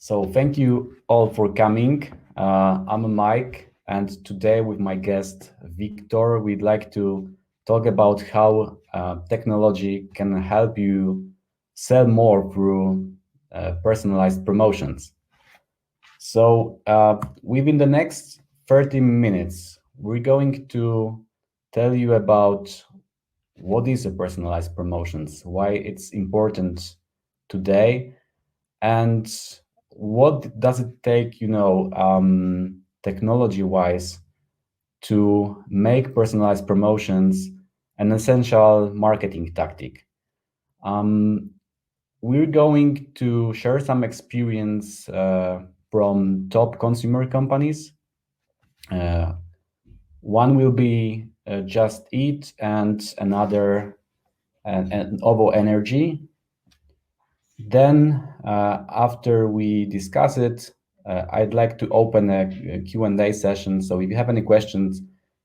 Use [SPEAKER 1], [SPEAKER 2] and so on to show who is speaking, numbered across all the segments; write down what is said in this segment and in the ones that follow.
[SPEAKER 1] So thank you all for coming. I'm Mike, and today with my guest Victor, we'd like to talk about how technology can help you sell more through personalized promotions. So within the next 30 minutes, we're going to tell you about what is a personalized promotions, why it's important today, and what does it take, technology-wise to make personalized promotions an essential marketing tactic? We're going to share some experience from top consumer companies. One will be Justit and another and OVO Energy. Then, after we discuss it, I'd like to open a Q&A session. So if you have any questions,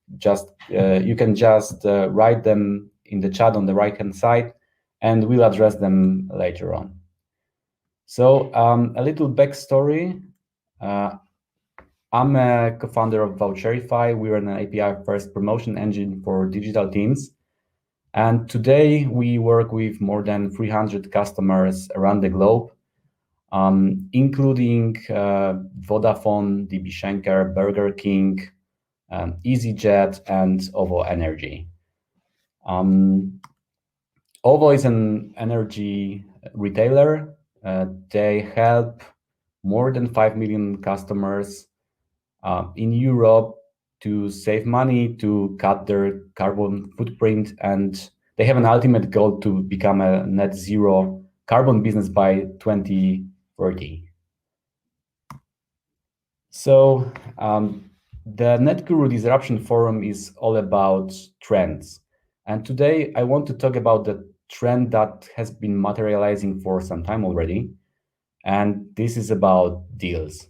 [SPEAKER 1] you can just write them in the chat on the right-hand side, and we'll address them later on. So a little backstory. I'm a co-founder of Voucherify. We're an API-first promotion engine for digital teams. And today we work with more than 300 customers around the globe, including Vodafone, DB Schenker, Burger King, EasyJet, and OVO Energy. OVO is an energy retailer. They help more than 5 million customers in Europe to save money, to cut their carbon footprint, and they have an ultimate goal to become a net zero carbon business by 2030. So the Netguru Disruption Forum is all about trends. And today I want to talk about the trend that has been materializing for some time already. And this is about deals.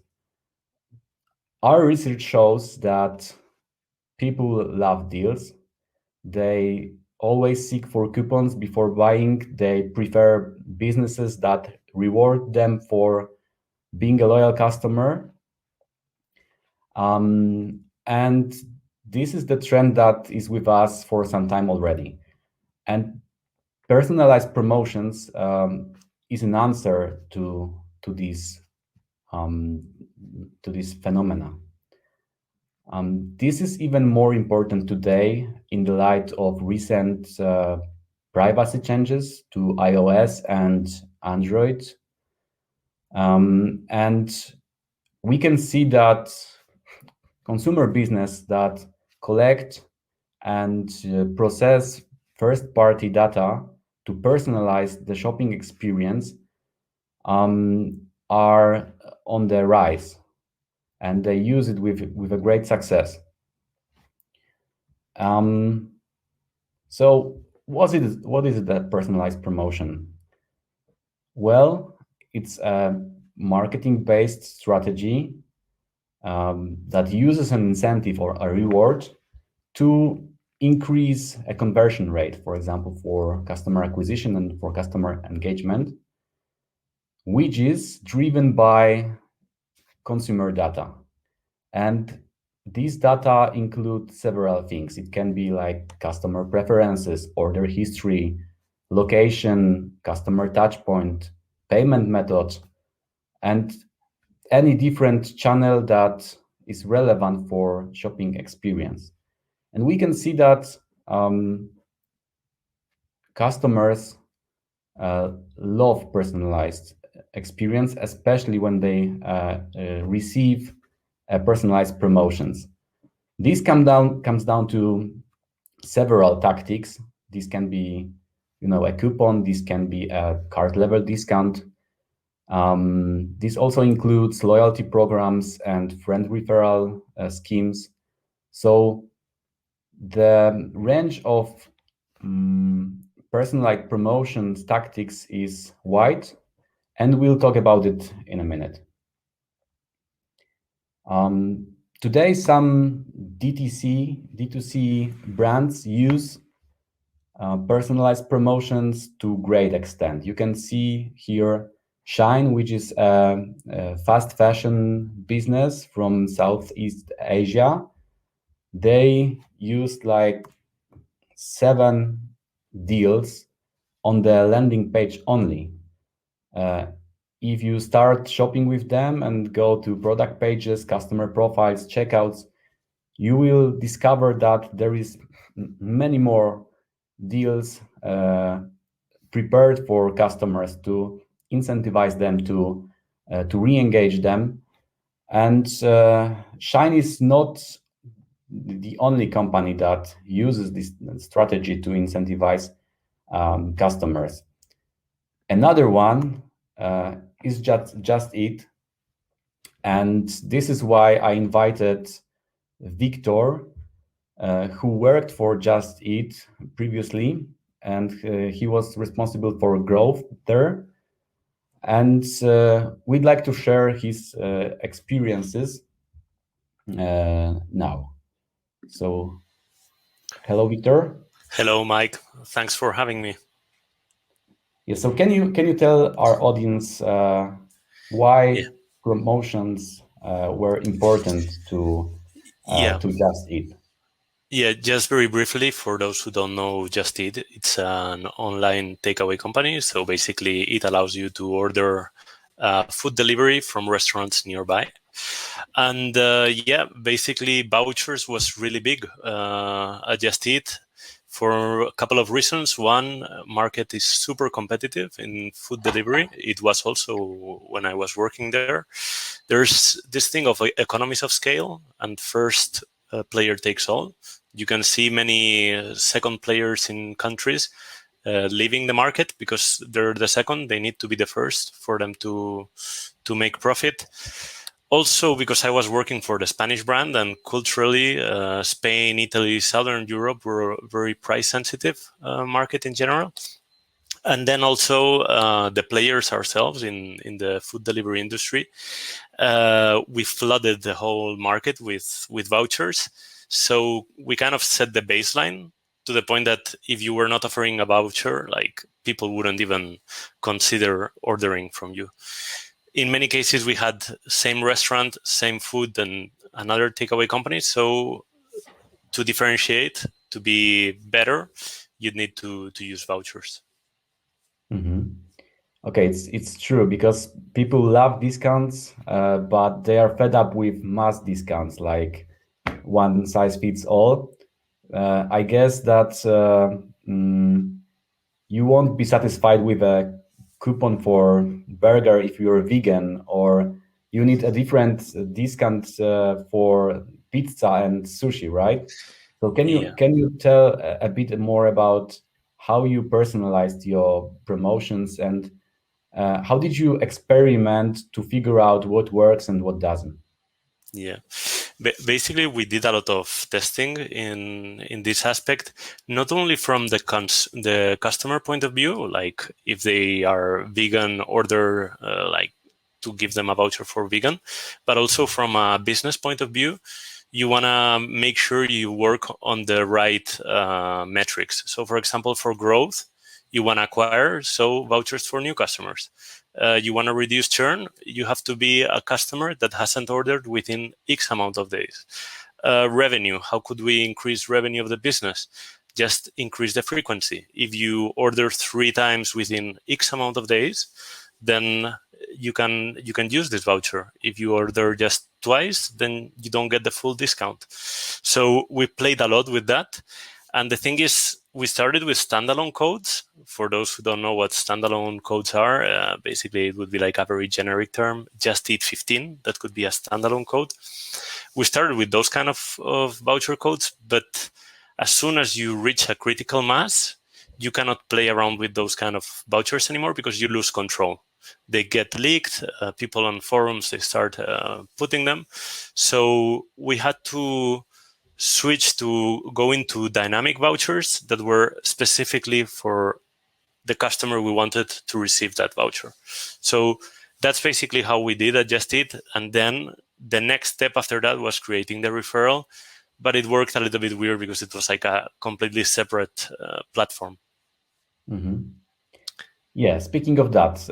[SPEAKER 1] Our research shows that people love deals. They always seek for coupons before buying. They prefer businesses that reward them for being a loyal customer. And this is the trend that is with us for some time already. And personalized promotions is an answer to this phenomena. This is even more important today in the light of recent privacy changes to iOS and Android. And we can see that consumer business that collect and process first-party data to personalize the shopping experience are on the rise, and they use it with a great success. So what is it that personalized promotion? Well, it's a marketing-based strategy that uses an incentive or a reward to increase a conversion rate, for example, for customer acquisition and for customer engagement, which is driven by consumer data. And these data include several things. It can be like customer preferences, order history, location, customer touchpoint, payment method, and any different channel that is relevant for shopping experience. And we can see that customers love personalized experience, especially when they receive personalized promotions. This comes down to several tactics. This can be, a coupon. This can be a card level discount. This also includes loyalty programs and friend referral schemes. So the range of personalized promotions tactics is wide, and we'll talk about it in a minute. Today, some D2C brands use personalized promotions to great extent. You can see here Shine, which is a fast fashion business from Southeast Asia. They used like 7 deals on the landing page only. If you start shopping with them and go to product pages, customer profiles, checkouts, you will discover that there is many more deals prepared for customers to incentivize them to re-engage them. And Shine is not the only company that uses this strategy to incentivize customers. Another one is Justit, and this is why I invited Victor, who worked for Justit previously, and he was responsible for growth there. And we'd like to share his experiences now. So, hello, Victor.
[SPEAKER 2] Hello, Mike. Thanks for having me.
[SPEAKER 1] Yeah. So, can you tell our audience why promotions were important to Justit?
[SPEAKER 2] Yeah, just very briefly, for those who don't know Justit, it's an online takeaway company. So basically, it allows you to order food delivery from restaurants nearby. And basically, vouchers was really big at Justit for a couple of reasons. One, market is super competitive in food delivery. It was also when I was working there. There's this thing of economies of scale, and first player takes all. You can see many second players in countries leaving the market because they're the second. They need to be the first for them to make profit. Also, because I was working for the Spanish brand, and culturally, Spain, Italy, Southern Europe were very price-sensitive market in general. And then also the players ourselves in the food delivery industry, we flooded the whole market with vouchers. So we kind of set the baseline to the point that if you were not offering a voucher, like people wouldn't even consider ordering from you. In many cases, we had same restaurant, same food, and another takeaway company. So to differentiate, to be better, you'd need to use vouchers.
[SPEAKER 1] Mm-hmm. Okay, it's true because people love discounts, but they are fed up with mass discounts, like one size fits all. I guess that you won't be satisfied with a coupon for burger if you're vegan, or you need a different discount for pizza and sushi, right? So can you tell a bit more about how you personalized your promotions, and how did you experiment to figure out what works and what doesn't?
[SPEAKER 2] Yeah, basically, we did a lot of testing in this aspect, not only from the customer point of view, like if they are vegan, order like to give them a voucher for vegan, but also from a business point of view. You want to make sure you work on the right metrics. So, for example, for growth, you want to acquire vouchers for new customers. You want to reduce churn, you have to be a customer that hasn't ordered within X amount of days. Revenue, how could we increase revenue of the business? Just increase the frequency. If you order 3 times within X amount of days, then you can use this voucher. If you order just twice, then you don't get the full discount. So we played a lot with that. And the thing is, we started with standalone codes. For those who don't know what standalone codes are, basically it would be like a very generic term, Justit 15, that could be a standalone code. We started with those kind of voucher codes, but as soon as you reach a critical mass, you cannot play around with those kind of vouchers anymore because you lose control. They get leaked, people on forums, they start putting them. So we had to switch to go into dynamic vouchers that were specifically for the customer we wanted to receive that voucher. So that's basically how we did Justit. And then the next step after that was creating the referral, but it worked a little bit weird because it was like a completely separate platform.
[SPEAKER 1] Mm-hmm. Yeah, speaking of that,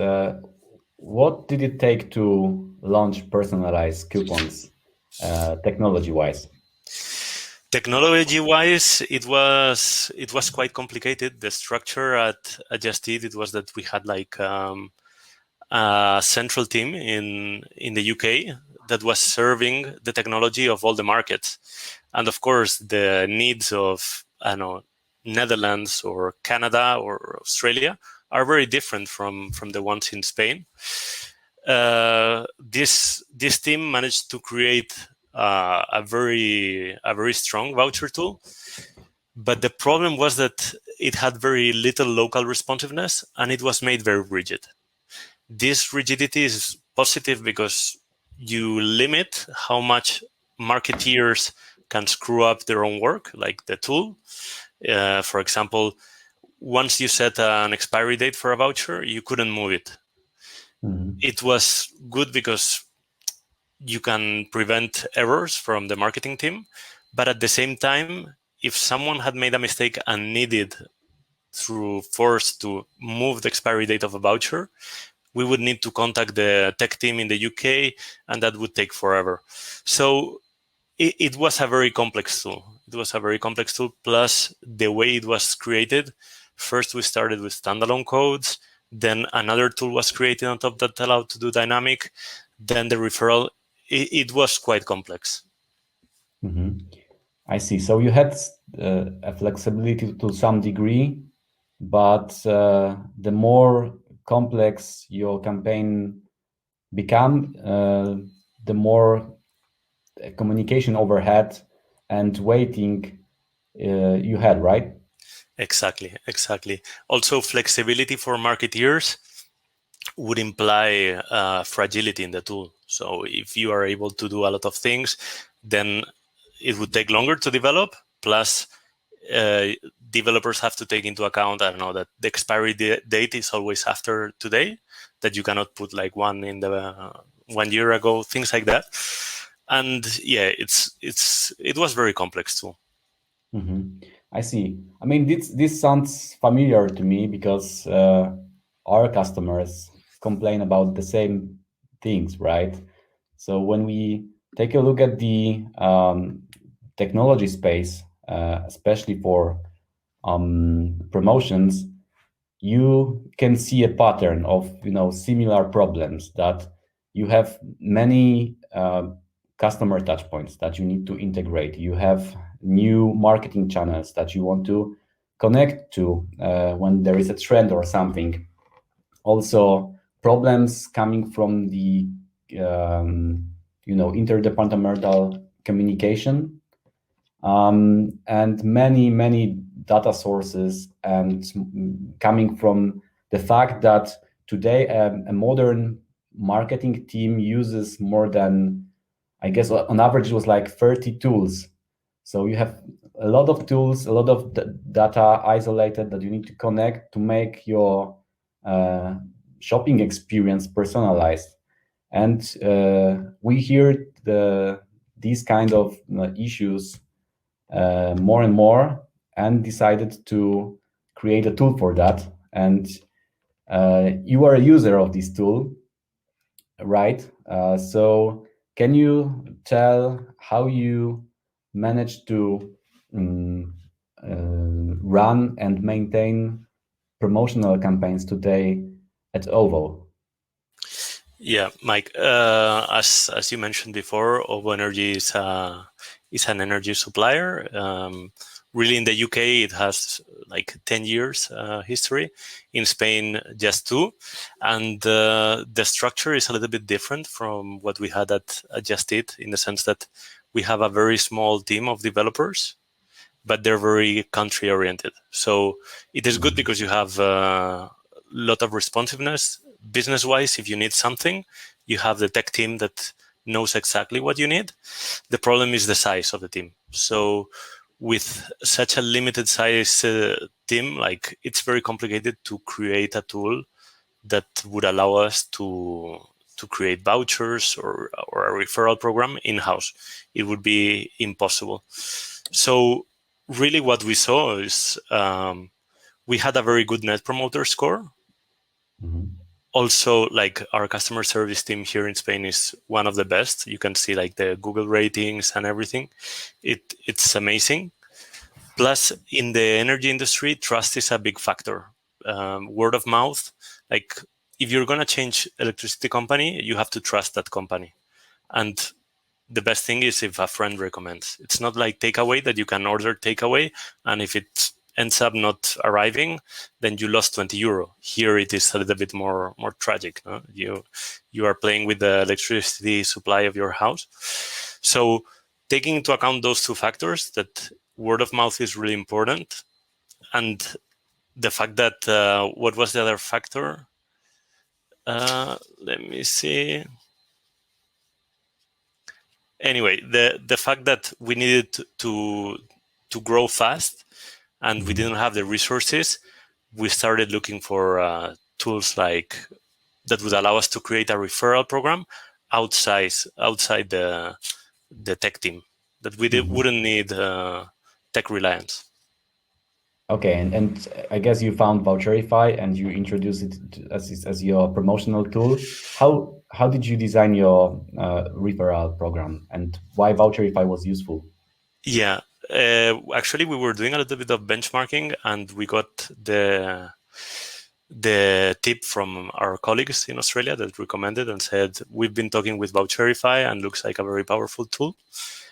[SPEAKER 1] what did it take to launch personalized coupons, technology-wise?
[SPEAKER 2] Technology-wise, it was quite complicated. The structure at Justit, it was that we had like a central team in the UK that was serving the technology of all the markets, and of course the needs of Netherlands or Canada or Australia are very different from the ones in Spain. This team managed to create a very strong voucher tool, but the problem was that it had very little local responsiveness and it was made very rigid. This rigidity is positive because you limit how much marketeers can screw up their own work, like the tool. For example, once you set an expiry date for a voucher, you couldn't move it. Mm-hmm. It was good because you can prevent errors from the marketing team, but at the same time, if someone had made a mistake and needed through force to move the expiry date of a voucher, we would need to contact the tech team in the UK, and that would take forever. So it was a very complex tool. It was a very complex tool, plus the way it was created. First, we started with standalone codes. Then another tool was created on top that allowed to do dynamic. Then the referral, it was quite complex.
[SPEAKER 1] Mm-hmm. I see. So you had a flexibility to some degree, but the more complex your campaign become, the more communication overhead and waiting you had, right?
[SPEAKER 2] Exactly. Also, flexibility for marketeers would imply fragility in the tool. So if you are able to do a lot of things, then it would take longer to develop. Plus, developers have to take into account, I don't know, that the expiry date is always after today, that you cannot put like one in the 1 year ago, things like that. And yeah, it was very complex too.
[SPEAKER 1] Mm-hmm. I see. I mean, this sounds familiar to me because our customers complain about the same things, right? So when we take a look at the technology space, especially for promotions, you can see a pattern of similar problems, that you have many customer touch points that you need to integrate. You have new marketing channels that you want to connect to when there is a trend or something. Also, problems coming from the interdepartmental communication, and many data sources, and coming from the fact that today a modern marketing team uses more than, I guess on average it was like 30 tools. So you have a lot of tools, a lot of data isolated that you need to connect to make your shopping experience personalized. And we hear these kind of issues more and more, and decided to create a tool for that. And you are a user of this tool, right? So can you tell how you manage to run and maintain promotional campaigns today at OVO?
[SPEAKER 2] Yeah, Mike, as you mentioned before, OVO Energy is an energy supplier. Really, in the UK, it has like 10 years history. In Spain, just 2. And the structure is a little bit different from what we had at Justit, in the sense that we have a very small team of developers, but they're very country oriented. So it is good because you have a lot of responsiveness. Business wise, if you need something, you have the tech team that knows exactly what you need. The problem is the size of the team. So with such a limited size team, like, it's very complicated to create a tool that would allow us to create vouchers or a referral program in-house. It would be impossible. So really what we saw is we had a very good net promoter score.
[SPEAKER 1] Mm-hmm.
[SPEAKER 2] Also, like our customer service team here in Spain is one of the best. You can see like the Google ratings and everything. It's amazing. Plus, in the energy industry, trust is a big factor. Word of mouth, like if you're going to change electricity company, you have to trust that company. And the best thing is if a friend recommends. It's not like takeaway that you can order takeaway, and if it ends up not arriving, then you lost 20 euro. Here it is a little bit more tragic. No? You are playing with the electricity supply of your house. So taking into account those two factors, that word of mouth is really important, and the fact that what was the other factor? Let me see. Anyway, the fact that we needed to grow fast and we didn't have the resources, we started looking for tools like that would allow us to create a referral program outside the tech team, that we wouldn't need tech reliance.
[SPEAKER 1] Okay, and I guess you found Voucherify and you introduced it as your promotional tool. How did you design your referral program, and why Voucherify was useful?
[SPEAKER 2] Yeah, actually, we were doing a little bit of benchmarking, and we got the tip from our colleagues in Australia that recommended and said, we've been talking with Voucherify and looks like a very powerful tool.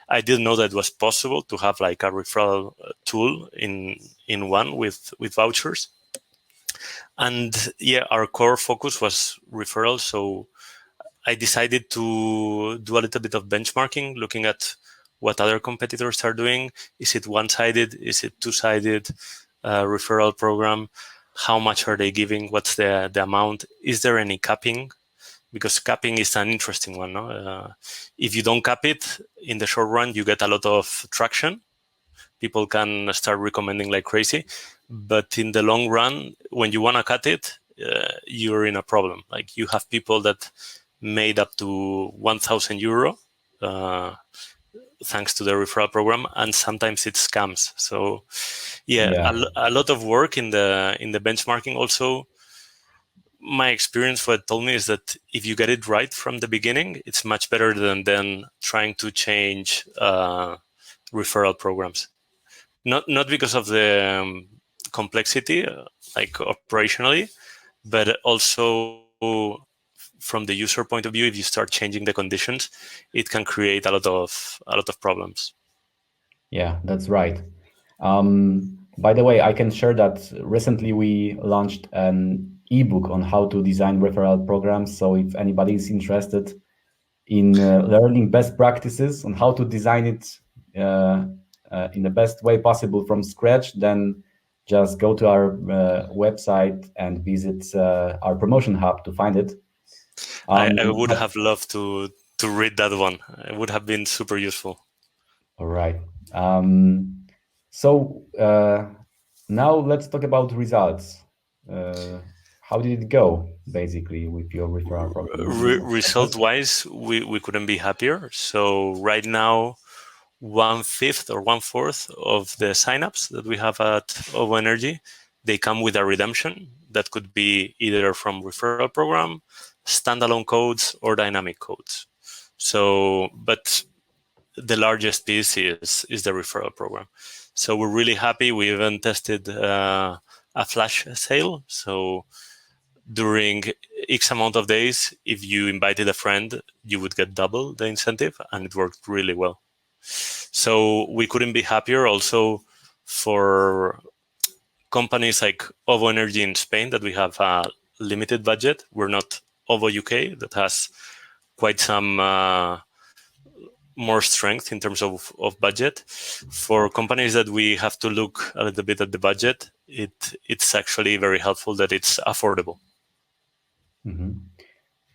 [SPEAKER 2] I didn't know that it was possible to have like a referral tool in one with vouchers. And yeah, our core focus was referrals. So I decided to do a little bit of benchmarking, looking at what other competitors are doing. Is it one-sided? Is it two-sided referral program? How much are they giving? What's the amount? Is there any capping? Because capping is an interesting one. No? If you don't cap it, in the short run, you get a lot of traction. People can start recommending like crazy. But in the long run, when you want to cut it, you're in a problem. Like you have people that made up to 1,000 euro thanks to the referral program, and sometimes it's scams. So yeah. A lot of work in the benchmarking. Also, my experience, what told me is that if you get it right from the beginning, it's much better than then trying to change referral programs. Not because of the complexity, like operationally, but also from the user point of view. If you start changing the conditions, it can create a lot of problems.
[SPEAKER 1] Yeah, that's right. By the way, I can share that recently we launched an ebook on how to design referral programs. So if anybody is interested in learning best practices on how to design it in the best way possible from scratch, then just go to our website and visit our promotion hub to find it.
[SPEAKER 2] I would have loved to read that one. It would have been super useful.
[SPEAKER 1] All right. So now let's talk about results. How did it go, basically, with your referral program?
[SPEAKER 2] Result-wise, we couldn't be happier. So right now, 1/5 or 1/4 of the signups that we have at OVO Energy, they come with a redemption that could be either from referral program, standalone codes, or dynamic codes. So, but the largest piece is the referral program. So we're really happy. We even tested a flash sale. So during X amount of days, if you invited a friend, you would get double the incentive, and it worked really well. So we couldn't be happier. Also, for companies like OVO Energy in Spain, that we have a limited budget. We're not OVO UK, that has quite some more strength in terms of budget. For companies that we have to look a little bit at the budget, it's actually very helpful that it's affordable.
[SPEAKER 1] Mm-hmm.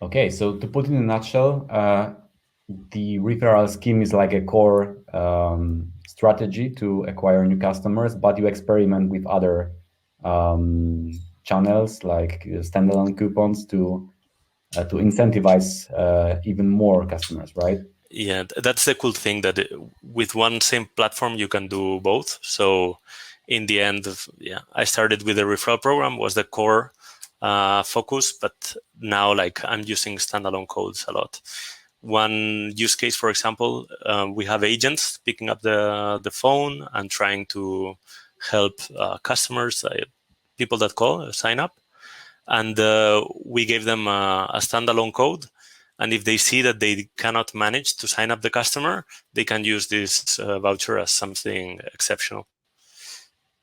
[SPEAKER 1] Okay, so to put it in a nutshell, the referral scheme is like a core strategy to acquire new customers, but you experiment with other channels like standalone coupons to incentivize even more customers, right?
[SPEAKER 2] Yeah, that's the cool thing, that with one same platform you can do both. So in the end, I started with the referral program, was the core, focus, but now like I'm using standalone codes a lot. One use case, for example, we have agents picking up the phone and trying to help customers, people that call, sign up. And we gave them a standalone code. And if they see that they cannot manage to sign up the customer, they can use this voucher as something exceptional.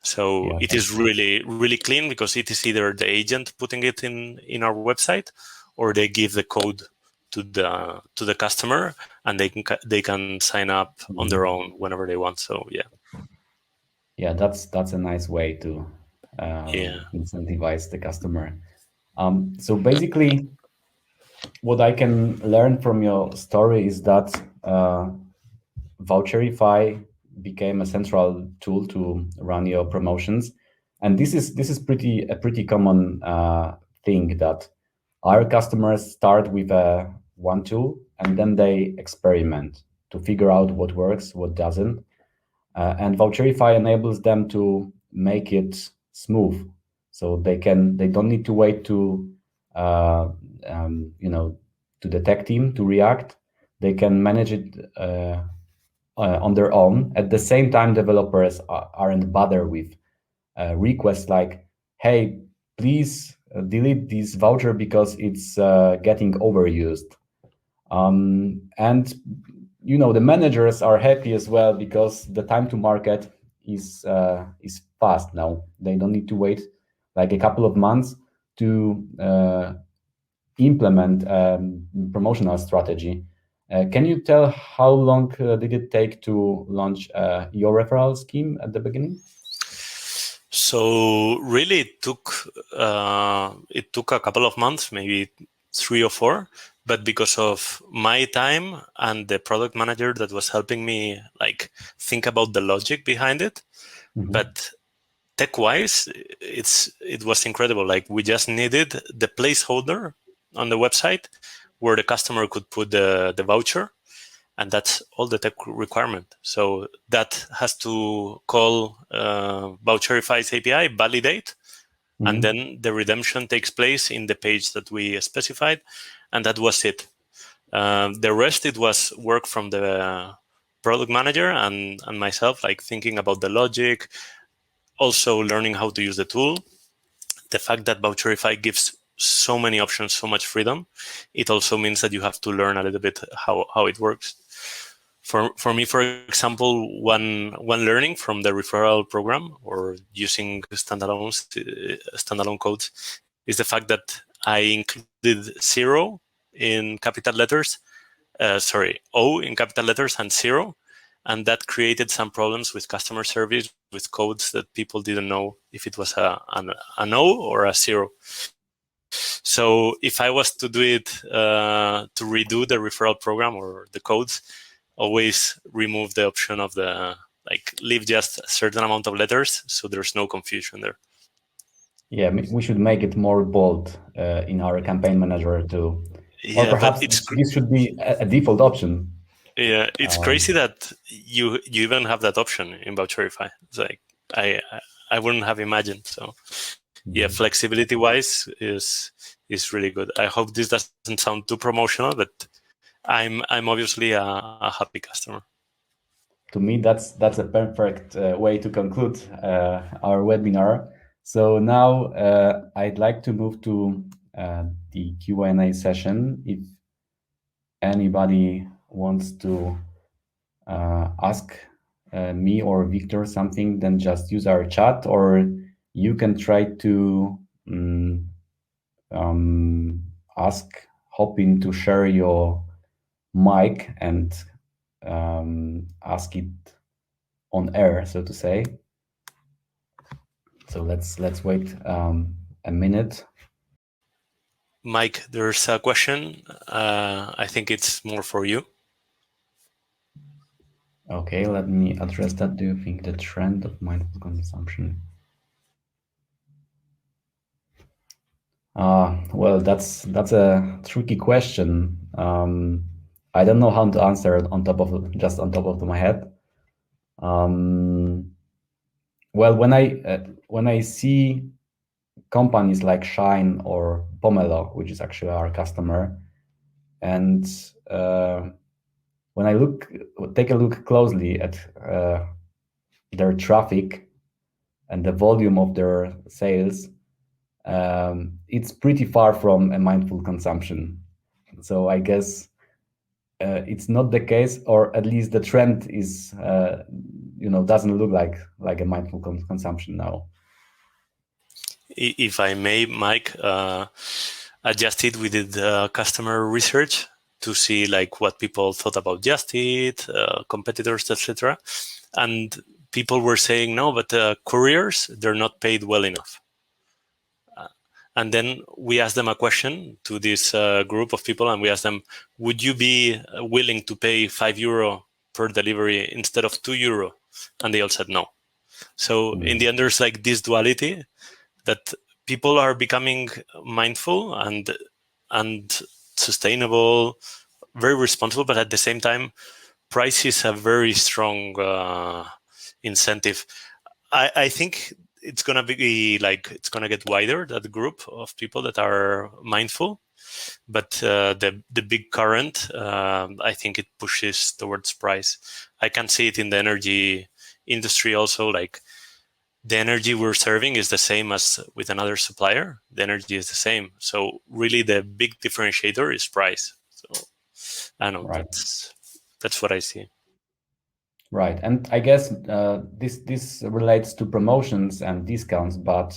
[SPEAKER 2] So
[SPEAKER 1] Yeah,
[SPEAKER 2] it is really, really clean, because it is either the agent putting it in our website, or they give the code to the customer, and they can sign up on their own whenever they want. So
[SPEAKER 1] yeah, that's a nice way to
[SPEAKER 2] yeah.
[SPEAKER 1] incentivize the customer. So basically, what I can learn from your story is that Voucherify became a central tool to run your promotions, and this is a pretty common thing, that our customers start with one tool and then they experiment to figure out what works, what doesn't, and Voucherify enables them to make it smooth, so they don't need to wait to to the tech team to react. They can manage it on their own. At the same time, developers aren't bothered with requests like, "Hey, please delete this voucher because it's getting overused." And the managers are happy as well, because the time to market is fast now. They don't need to wait like a couple of months to implement promotional strategy. Can you tell how long did it take to launch your referral scheme at the beginning?
[SPEAKER 2] So really, it took a couple of months, maybe 3 or 4. But because of my time and the product manager that was helping me like think about the logic behind it, but tech-wise, it was incredible. Like, we just needed the placeholder on the website where the customer could put the voucher, and that's all the tech requirement. So that has to call Voucherify's API, validate, and then the redemption takes place in the page that we specified, and that was it. The rest, it was work from the product manager and myself, like thinking about the logic, also learning how to use the tool. The fact that Voucherify gives so many options, so much freedom, it also means that you have to learn a little bit how it works. For me, for example, one learning from the referral program or using standalone codes is the fact that I included 0 in capital letters, O in capital letters and 0. And that created some problems with customer service with codes that people didn't know if it was an O or a 0. So if I was to do it, to redo the referral program or the codes, always remove the option of leave just a certain amount of letters, so there's no confusion there.
[SPEAKER 1] Yeah, we should make it more bold in our campaign manager too. Or perhaps this should be a default option.
[SPEAKER 2] Yeah, it's crazy that you even have that option in Voucherify. It's like I wouldn't have imagined. So yeah, flexibility wise is really good. I hope this doesn't sound too promotional, but I'm obviously a happy customer.
[SPEAKER 1] To me, that's a perfect way to conclude our webinar. So now I'd like to move to the Q&A session. If anybody wants to ask me or Victor something, then just use our chat, or you can try to ask Hopin to share your mic and ask it on air, so to say. So let's wait a minute.
[SPEAKER 2] Mike, there's a question. I think it's more for you.
[SPEAKER 1] Okay, let me address that. Do you think the trend of mindful consumption? Well, that's a tricky question. I don't know how to answer it on top of my head. Well, when I see companies like Shine or Pomelo, which is actually our customer. And when I take a look closely at their traffic and the volume of their sales, it's pretty far from a mindful consumption. So I guess it's not the case, or at least the trend is, doesn't look like a mindful consumption now.
[SPEAKER 2] If I may, Mike, at Justit, we did customer research to see like what people thought about Justit, competitors, etc. And people were saying, no, but couriers, they're not paid well enough. And then we asked them a question to this group of people, and we asked them, would you be willing to pay €5 per delivery instead of €2? And they all said no. So in the end, there's like this duality that people are becoming mindful and sustainable, very responsible, but at the same time, price is a very strong incentive. I think it's gonna be like it's gonna get wider, that group of people that are mindful, but the big current, I think it pushes towards price. I can see it in the energy industry also. Like the energy we're serving is the same as with another supplier. The energy is the same. So really, the big differentiator is price. So I don't know.
[SPEAKER 1] Right.
[SPEAKER 2] That's what I see.
[SPEAKER 1] Right, and I guess this relates to promotions and discounts, but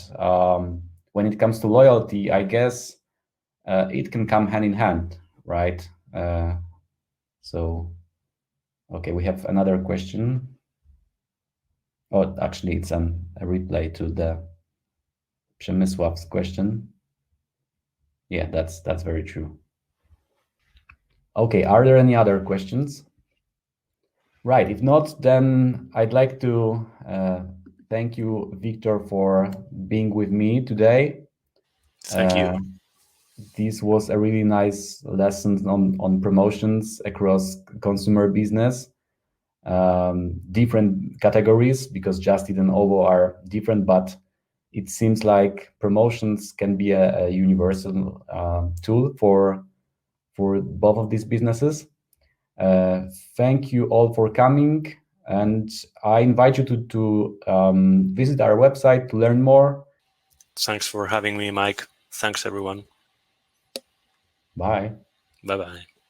[SPEAKER 1] when it comes to loyalty, I guess it can come hand in hand, right? So, okay, we have another question. Oh, actually, it's a replay to the Przemysław's question. Yeah, that's very true. Okay, are there any other questions? Right, if not, then I'd like to thank you, Victor, for being with me today.
[SPEAKER 2] Thank you.
[SPEAKER 1] This was a really nice lesson on promotions across consumer business. Different categories, because Justit and OVO are different, but it seems like promotions can be a universal tool for both of these businesses. Thank you all for coming, and I invite you to visit our website to learn more.
[SPEAKER 2] Thanks for having me, Mike. Thanks, everyone.
[SPEAKER 1] Bye.
[SPEAKER 2] Bye-bye.